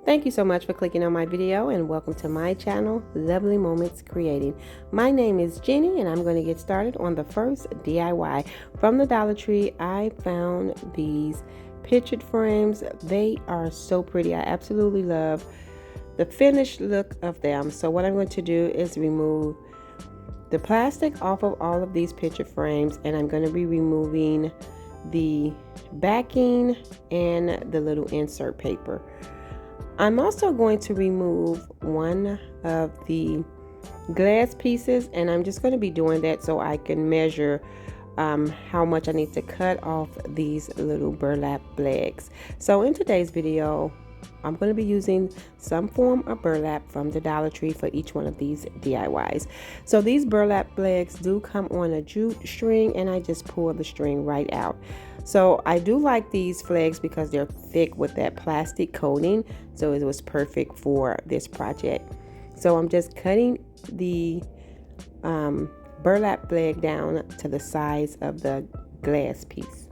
Thank you so much for clicking on my video and welcome to my channel, Lovely Moments Creating. My name is Jenny and I'm going to get started on the first DIY. From the Dollar Tree, I found these pictured frames. They are so pretty. I absolutely love the finished look of them. So what I'm going to do is remove the plastic off of all of these picture frames, and I'm going to be removing the backing and the little insert paper. I'm also going to remove one of the glass pieces, and I'm just going to be doing that so I can measure how much I need to cut off these little burlap legs. So in today's video, I'm going to be using some form of burlap from the Dollar Tree for each one of these DIYs. So these burlap legs do come on a jute string, and I just pull the string right out. So I do like these flags because they're thick with that plastic coating, so it was perfect for this project. So I'm just cutting the burlap leg down to the size of the glass piece.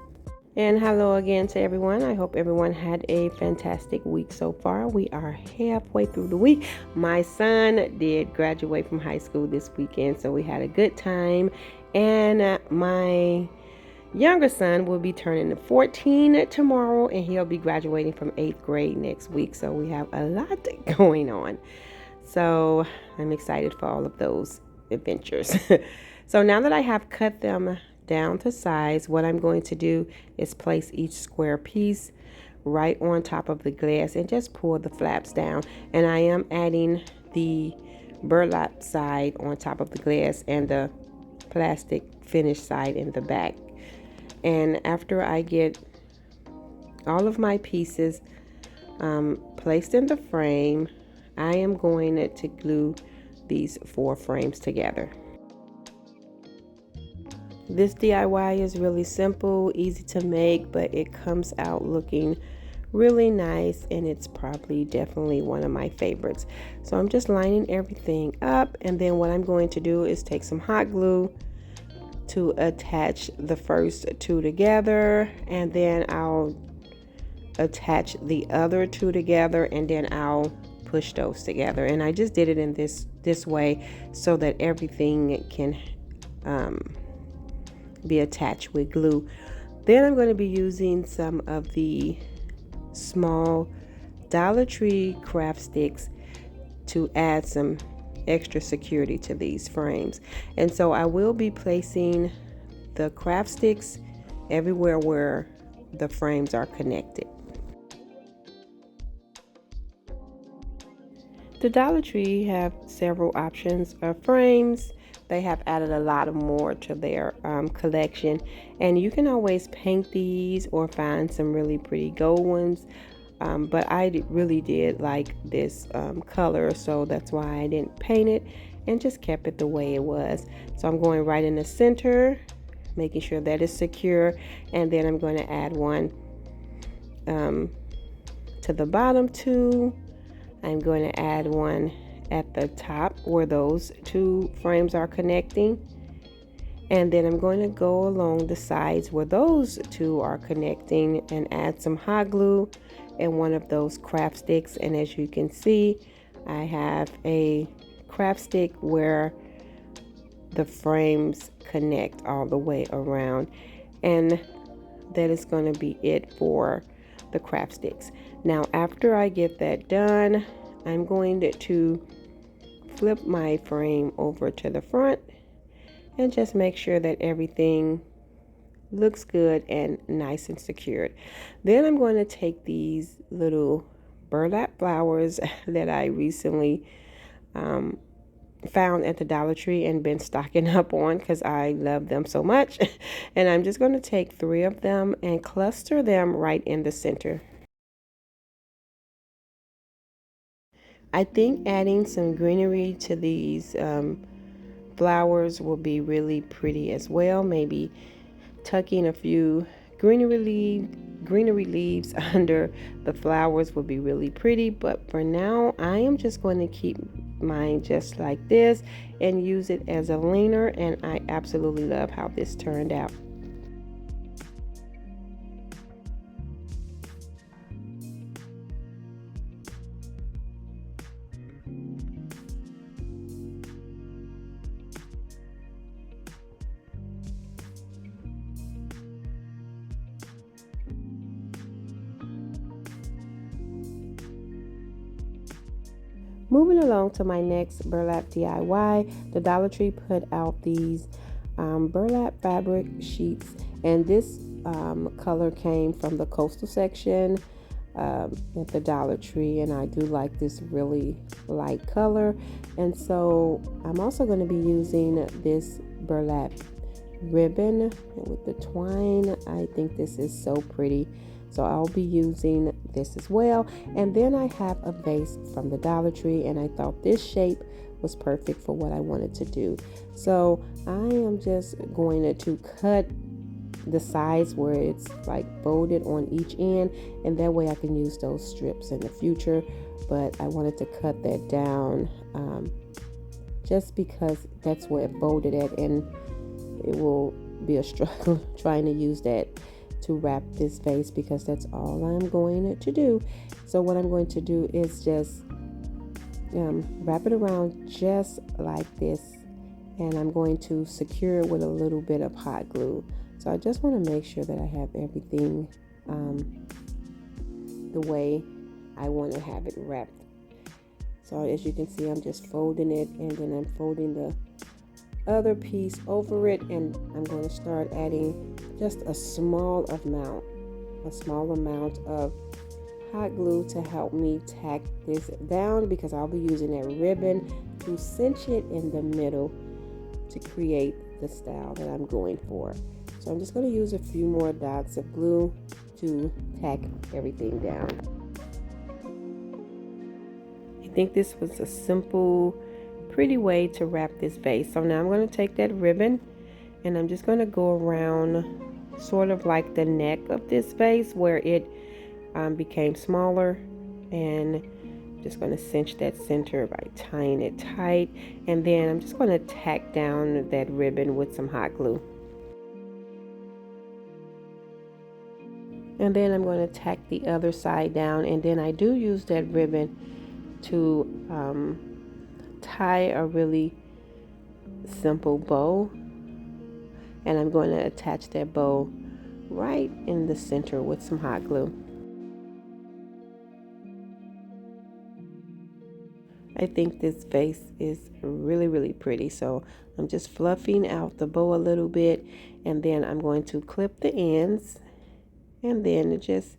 And hello again to everyone. I hope everyone had a fantastic week so far. We are halfway through the week. My son did graduate from high school this weekend, so we had a good time. And my younger son will be turning 14 tomorrow, and he'll be graduating from 8th grade next week. So we have a lot going on. So I'm excited for all of those adventures. So now that I have cut them down to size, what I'm going to do is place each square piece right on top of the glass and just pull the flaps down. And I am adding the burlap side on top of the glass and the plastic finished side in the back. And after I get all of my pieces placed in the frame, I am going to glue these 4 frames together. This DIY is really simple, easy to make, but it comes out looking really nice, and it's probably definitely one of my favorites. So I'm just lining everything up, and then what I'm going to do is take some hot glue to attach the first 2 together, and then I'll attach the other 2 together, and then I'll push those together. And I just did it in this way so that everything can be attached with glue. Then I'm going to be using some of the small Dollar Tree craft sticks to add some extra security to these frames. And so I will be placing the craft sticks everywhere where the frames are connected. The Dollar Tree have several options of frames. They have added a lot more to their collection, and you can always paint these or find some really pretty gold ones. But I really did like this color, so that's why I didn't paint it and just kept it the way it was. So I'm going right in the center, making sure that it's secure, and then I'm going to add one to the bottom 2. I'm going to add one at the top where those 2 frames are connecting, and then I'm going to go along the sides where those 2 are connecting and add some hot glue and one of those craft sticks. And as you can see, I have a craft stick where the frames connect all the way around, and that is going to be it for the craft sticks. Now after I get that done, I'm going to flip my frame over to the front and just make sure that everything looks good and nice and secured. Then I'm going to take these little burlap flowers that I recently found at the Dollar Tree and been stocking up on because I love them so much. And I'm just going to take 3 of them and cluster them right in the center. I think adding some greenery to these flowers will be really pretty as well. Maybe tucking a few greenery leaves under the flowers would be really pretty. But for now, I am just going to keep mine just like this and use it as a leaner, and I absolutely love how this turned out. Moving along to my next burlap DIY, the Dollar Tree put out these burlap fabric sheets, and this color came from the coastal section at the Dollar Tree, and I do like this really light color. And so I'm also going to be using this burlap ribbon with the twine. I think this is so pretty, so I'll be using this as well. And then I have a vase from the Dollar Tree, and I thought this shape was perfect for what I wanted to do. So I am just going to cut the sides where it's like folded on each end, and that way I can use those strips in the future. But I wanted to cut that down just because that's where it folded at, and it will be a struggle trying to use that to wrap this vase, because that's all I'm going to do. So what I'm going to do is just wrap it around just like this, and I'm going to secure it with a little bit of hot glue. So I just want to make sure that I have everything the way I want to have it wrapped. So as you can see, I'm just folding it, and then I'm folding the other piece over it, and I'm going to start adding just a small amount of hot glue to help me tack this down, because I'll be using that ribbon to cinch it in the middle to create the style that I'm going for. So I'm just going to use a few more dots of glue to tack everything down. I think this was a simple, pretty way to wrap this vase. So now I'm going to take that ribbon, and I'm just going to go around sort of like the neck of this vase where it became smaller, and just going to cinch that center by tying it tight, and then I'm just going to tack down that ribbon with some hot glue. And then I'm going to tack the other side down, and then I do use that ribbon to tie a really simple bow, and I'm going to attach that bow right in the center with some hot glue. I think this vase is really pretty, so I'm just fluffing out the bow a little bit, and then I'm going to clip the ends, and then just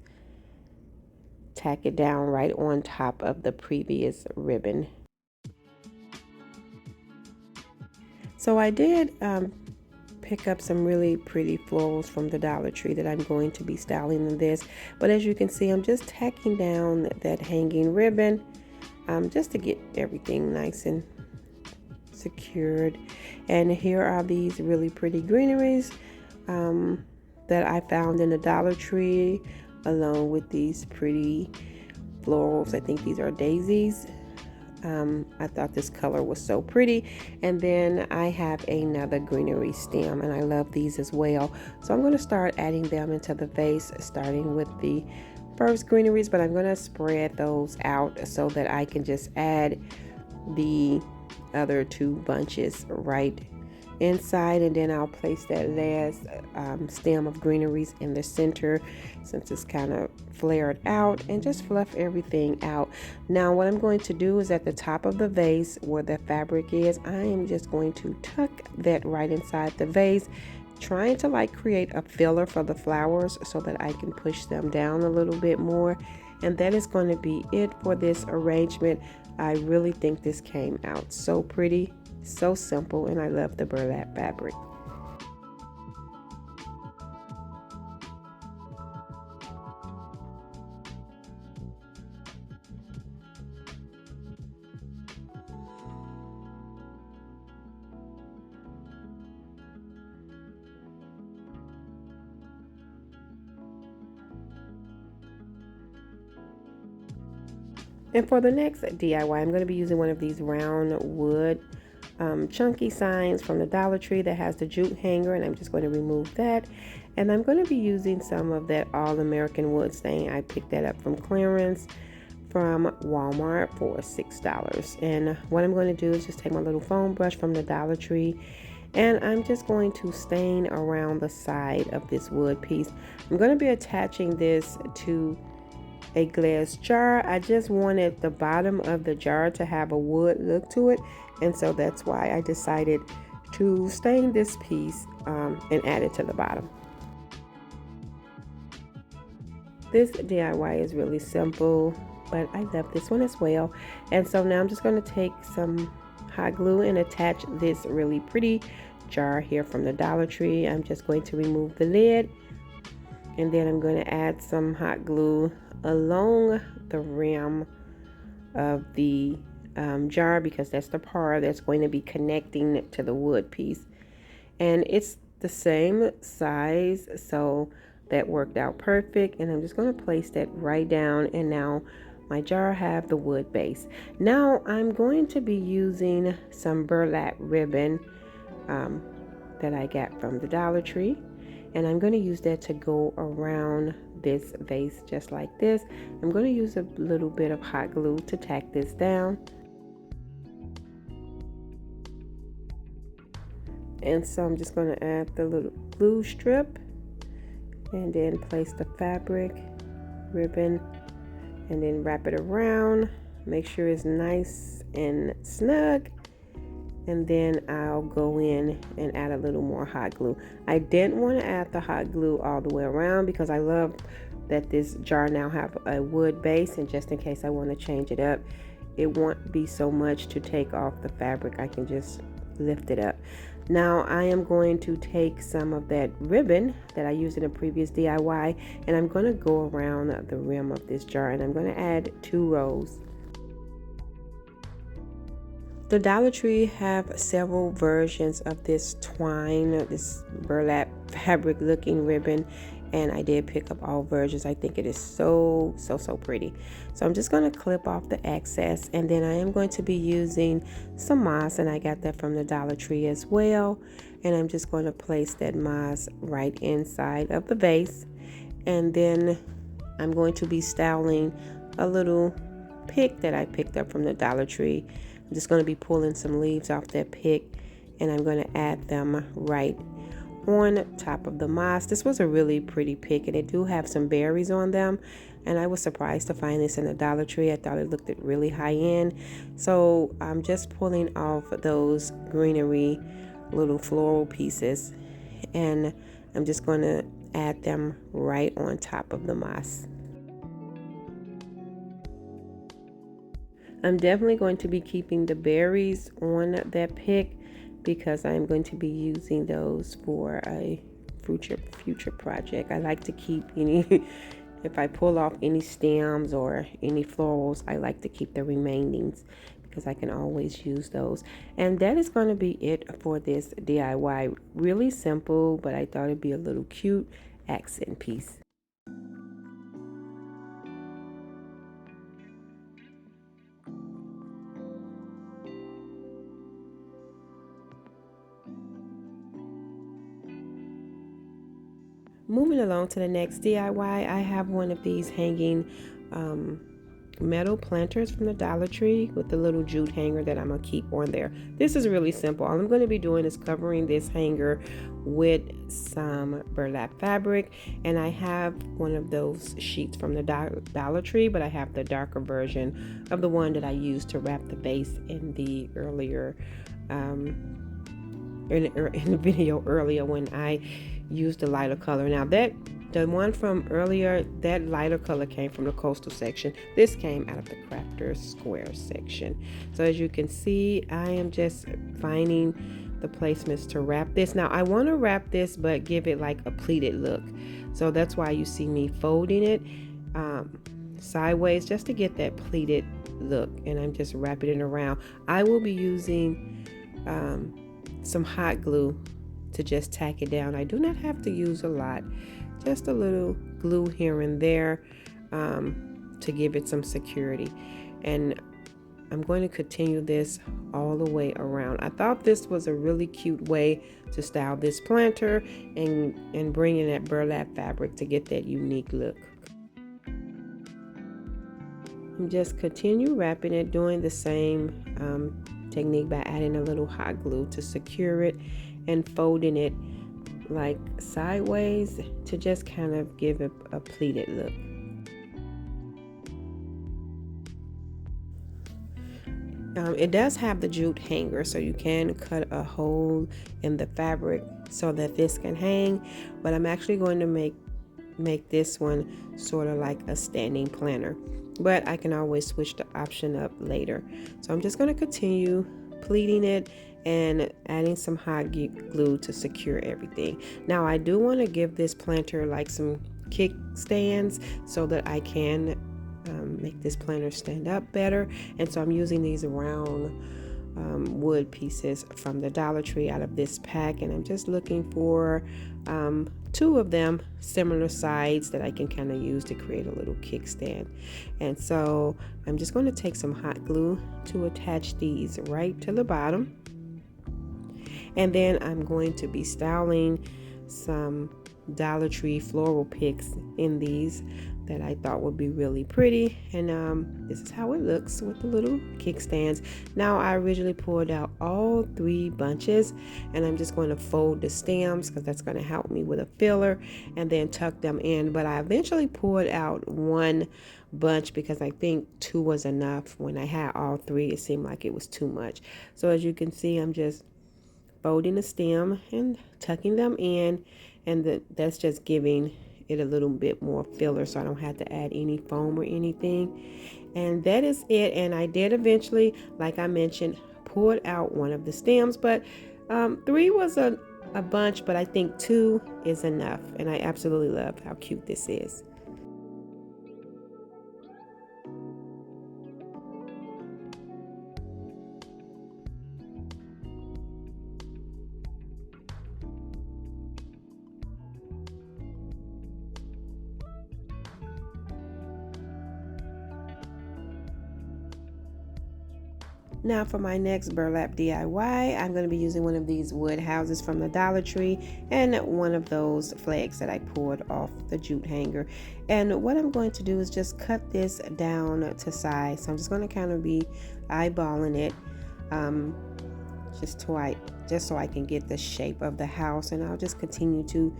tack it down right on top of the previous ribbon. So I did pick up some really pretty florals from the Dollar Tree that I'm going to be styling in this, but as you can see, I'm just tacking down that hanging ribbon just to get everything nice and secured. And here are these really pretty greeneries that I found in the Dollar Tree, along with these pretty florals. I think these are daisies. I thought this color was so pretty. And then I have another greenery stem, and I love these as well. So I'm going to start adding them into the vase, starting with the first greeneries, but I'm going to spread those out so that I can just add the other two bunches right inside, and then I'll place that last stem of greeneries in the center since it's kind of flared out, and just fluff everything out. Now what I'm going to do is at the top of the vase where the fabric is, I am just going to tuck that right inside the vase, trying to like create a filler for the flowers so that I can push them down a little bit more. And that is going to be it for this arrangement. I really think this came out so pretty, so simple, and I love the burlap fabric. And for the next DIY, I'm going to be using one of these round wood chunky signs from the Dollar Tree that has the jute hanger, and I'm just going to remove that. And I'm going to be using some of that All-American wood stain. I picked that up from clearance from Walmart for $6. And what I'm going to do is just take my little foam brush from the Dollar Tree, and I'm just going to stain around the side of this wood piece. I'm going to be attaching this to a glass jar. I just wanted the bottom of the jar to have a wood look to it, and so that's why I decided to stain this piece and add it to the bottom. This DIY is really simple, but I love this one as well. And so now I'm just going to take some hot glue and attach this really pretty jar here from the Dollar Tree. I'm just going to remove the lid, and then I'm going to add some hot glue along the rim of the jar, because that's the part that's going to be connecting to the wood piece. And it's the same size, so that worked out perfect. And I'm just going to place that right down, and now my jar have the wood base. Now I'm going to be using some burlap ribbon that I got from the Dollar Tree, and I'm going to use that to go around this vase just like this. I'm going to use a little bit of hot glue to tack this down. And so I'm just going to add the little glue strip, and then place the fabric ribbon, and then wrap it around. Make sure it's nice and snug, and then I'll go in and add a little more hot glue. I didn't want to add the hot glue all the way around because I love that this jar now have a wood base, and just in case I want to change it up, it won't be so much to take off the fabric. I can just lift it up. Now I am going to take some of that ribbon that I used in a previous DIY, and I'm going to go around the rim of this jar, and I'm going to add 2 rows. The Dollar Tree have several versions of this twine, this burlap fabric looking ribbon, and I did pick up all versions. I think it is so pretty. So I'm just going to clip off the excess, and then I am going to be using some moss, and I got that from the Dollar Tree as well. And I'm just going to place that moss right inside of the vase, and then I'm going to be styling a little pick that I picked up from the Dollar Tree. I'm just going to be pulling some leaves off that pick, and I'm going to add them right on top of the moss. This was a really pretty pick, and it do have some berries on them, and I was surprised to find this in the Dollar Tree. I thought it looked really high end. So I'm just pulling off those greenery little floral pieces, and I'm just going to add them right on top of the moss. I'm definitely going to be keeping the berries on that pick, because I'm going to be using those for a future project. I like to keep any, if I pull off any stems or any florals, I like to keep the remainings, because I can always use those. And that is going to be it for this DIY. Really simple, but I thought it'd be a little cute accent piece. Moving along to the next DIY, I have one of these hanging metal planters from the Dollar Tree with the little jute hanger that I'm going to keep on there. This is really simple. All I'm going to be doing is covering this hanger with some burlap fabric, and I have one of those sheets from the Dollar Tree, but I have the darker version of the one that I used to wrap the base in the earlier in the video earlier when I used the lighter color. Now the one from earlier, that lighter color came from the coastal section. This came out of the crafter square section. So as you can see, I am just finding the placements to wrap this. Now I want to wrap this but give it like a pleated look, so that's why you see me folding it sideways, just to get that pleated look, and I'm just wrapping it around. I will be using some hot glue to just tack it down. I do not have to use a lot, just a little glue here and there to give it some security. And I'm going to continue this all the way around. I thought this was a really cute way to style this planter and bring in that burlap fabric to get that unique look. And just continue wrapping it, doing the same technique by adding a little hot glue to secure it and folding it like sideways to just kind of give it a pleated look. It does have the jute hanger, so you can cut a hole in the fabric so that this can hang, but I'm actually going to make this one sort of like a standing planter, but I can always switch the option up later. So I'm just going to continue pleating it and adding some hot glue to secure everything. Now I do want to give this planter like some kickstands so that I can make this planter stand up better, and so I'm using these round wood pieces from the Dollar Tree out of this pack, and I'm just looking for two of them similar sides that I can kind of use to create a little kickstand. And so I'm just going to take some hot glue to attach these right to the bottom, and then I'm going to be styling some Dollar Tree floral picks in these that I thought would be really pretty, and this is how it looks with the little kickstands. Now I originally pulled out all 3 bunches, and I'm just going to fold the stems because that's going to help me with a filler, and then tuck them in. But I eventually pulled out 1 bunch because I think 2 was enough. When I had all 3, it seemed like it was too much. So as you can see, I'm just folding the stem and tucking them in, and that's just giving it a little bit more filler so I don't have to add any foam or anything. And that is it. And I did eventually, like I mentioned, pull out one of the stems, but 3 was a bunch, but I think 2 is enough, and I absolutely love how cute this is. Now for my next burlap DIY, I'm going to be using one of these wood houses from the Dollar Tree and one of those flags that I pulled off the jute hanger. And what I'm going to do is just cut this down to size. So I'm just going to kind of be eyeballing it just so I can get the shape of the house, and I'll just continue to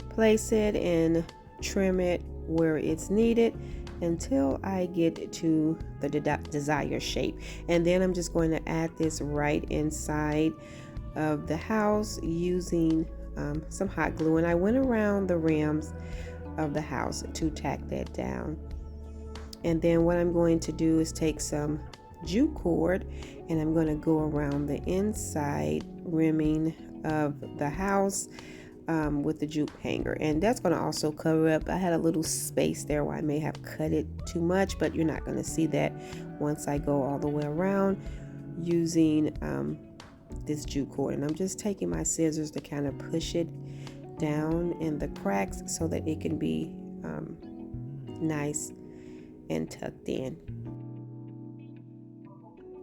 place it and trim it where it's needed until I get to the desired shape. And then I'm just going to add this right inside of the house using some hot glue, and I went around the rims of the house to tack that down. And then what I'm going to do is take some jute cord, and I'm going to go around the inside rimming of the house with the jute hanger, and that's going to also cover up. I had a little space there where I may have cut it too much, but you're not going to see that once I go all the way around using this jute cord. And I'm just taking my scissors to kind of push it down in the cracks so that it can be nice and tucked in.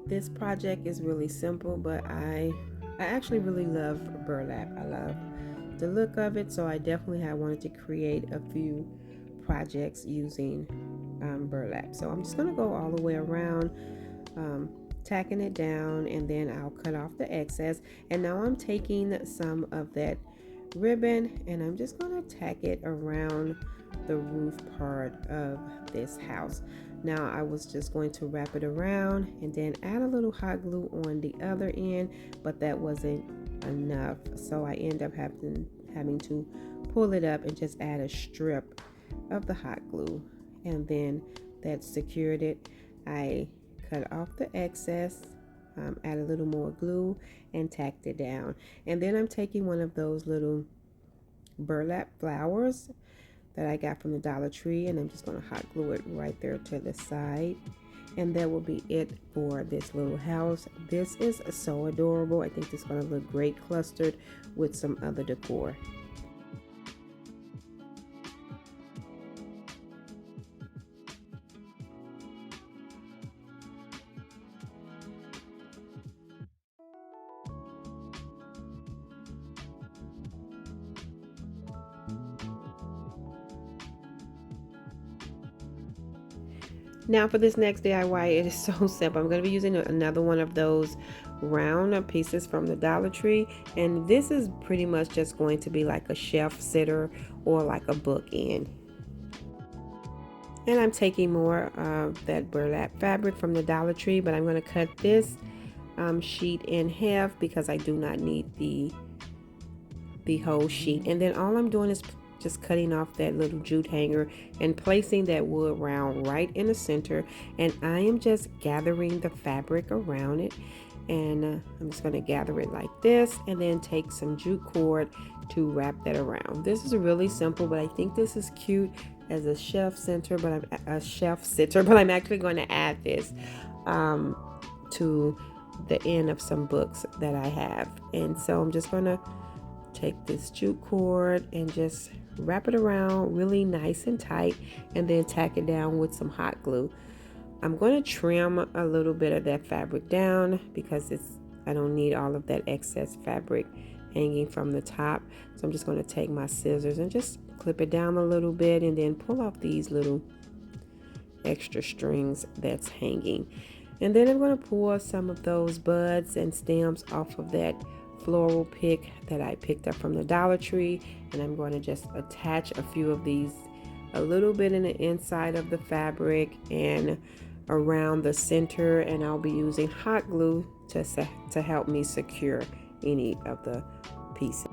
This project is really simple, but I actually really love burlap. I love the look of it, so I definitely have wanted to create a few projects using burlap. So I'm just going to go all the way around, tacking it down, and then I'll cut off the excess. And now I'm taking some of that ribbon, and I'm just going to tack it around the roof part of this house. Now I was just going to wrap it around and then add a little hot glue on the other end, but that wasn't enough, so I end up having to pull it up and just add a strip of the hot glue, and then that secured it. I cut off the excess, add a little more glue, and tacked it down. And then I'm taking one of those little burlap flowers that I got from the Dollar Tree, and I'm just going to hot glue it right there to the side. And that will be it for this little house. This is so adorable. I think this is going to look great clustered with some other decor. Now for this next DIY, it is so simple. I'm going to be using another one of those round pieces from the Dollar Tree, and this is pretty much just going to be like a shelf sitter or like a bookend. And I'm taking more of that burlap fabric from the Dollar Tree, but I'm going to cut this sheet in half because I do not need the whole sheet. And then all I'm doing is just cutting off that little jute hanger and placing that wood round right in the center, and I am just gathering the fabric around it. And I'm just going to gather it like this and then take some jute cord to wrap that around. This is really simple, but I think this is cute as a shelf sitter, but I'm actually going to add this to the end of some books that I have. And so I'm just going to take this jute cord and just wrap it around really nice and tight, and then tack it down with some hot glue. I'm going to trim a little bit of that fabric down because I don't need all of that excess fabric hanging from the top. So I'm just going to take my scissors and just clip it down a little bit, and then pull off these little extra strings that's hanging. And then I'm going to pull some of those buds and stems off of that floral pick that I picked up from the Dollar Tree, and I'm going to just attach a few of these a little bit in the inside of the fabric and around the center, and I'll be using hot glue to help me secure any of the pieces.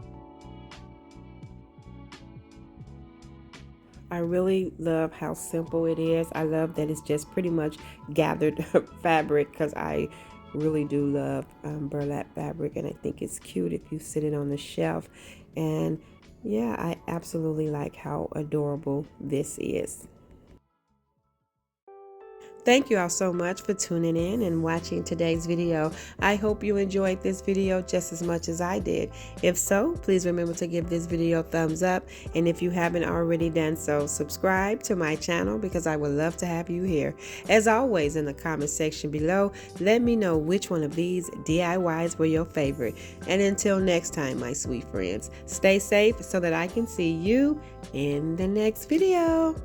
I really love how simple it is. I love that it's just pretty much gathered fabric, because I really do love burlap fabric, and I think it's cute if you sit it on the shelf. And yeah, I absolutely like how adorable this is. Thank you all so much for tuning in and watching today's video. I hope you enjoyed this video just as much as I did. If so, please remember to give this video a thumbs up. And if you haven't already done so, subscribe to my channel, because I would love to have you here. As always, in the comment section below, let me know which one of these DIYs were your favorite. And until next time, my sweet friends, stay safe so that I can see you in the next video.